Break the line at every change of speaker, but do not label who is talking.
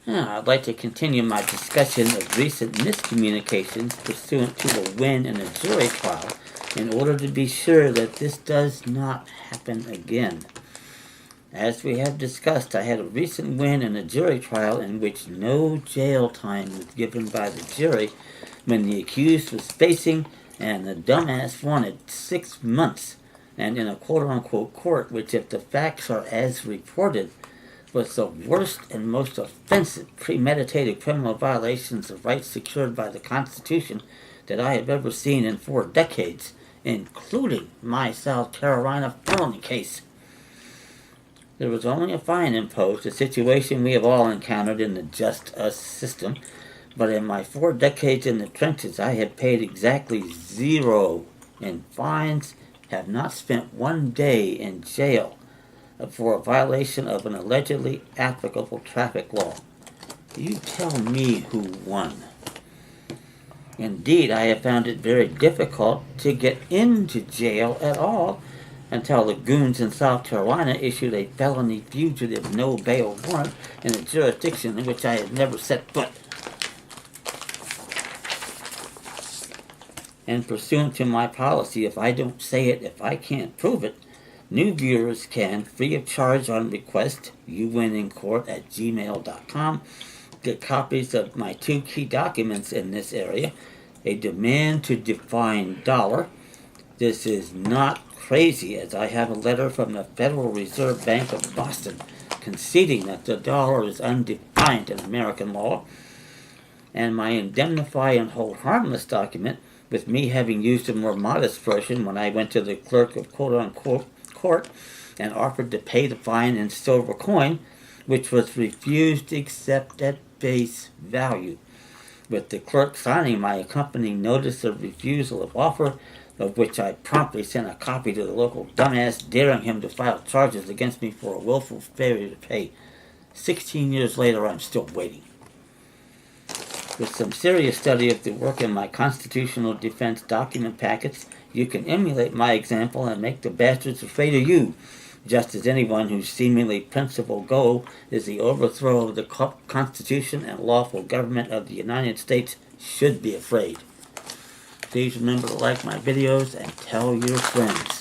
Now, I'd like to continue my discussion of recent miscommunications pursuant to a win in a jury trial in order to be sure that this does not happen again. As we have discussed, I had a recent win in a jury trial in which no jail time was given by the jury when the accused was facing and the dumbass wanted 6 months, and in a quote-unquote court which, if the facts are as reported, was the worst and most offensive premeditated criminal violations of rights secured by the Constitution that I have ever seen in 4 decades, including my South Carolina felony case. There was only a fine imposed, a situation we have all encountered in the just us system, but in my 4 decades in the trenches I have paid exactly 0 in fines, have not spent 1 day in jail for a violation of an allegedly applicable traffic law. You tell me who won. Indeed, I have found it very difficult to get into jail at all until the goons in South Carolina issued a felony fugitive no bail warrant in a jurisdiction in which I had never set foot. And pursuant to my policy, if I don't say it, if I can't prove it, new viewers can, free of charge on request, youwinincourt@gmail.com, get copies of my 2 key documents in this area, a demand to define dollar. This is not crazy, as I have a letter from the Federal Reserve Bank of Boston conceding that the dollar is undefined in American law, and my indemnify and hold harmless document, with me having used a more modest version when I went to the clerk of quote-unquote court and offered to pay the fine in silver coin, which was refused except at face value, with the clerk signing my accompanying notice of refusal of offer, of which I promptly sent a copy to the local dumbass, daring him to file charges against me for a willful failure to pay. 16 years later, I'm still waiting. With some serious study of the work in my constitutional defense document packets, you can emulate my example and make the bastards afraid of you, just as anyone whose seemingly principal goal is the overthrow of the Constitution and lawful government of the United States should be afraid. Please remember to like my videos and tell your friends.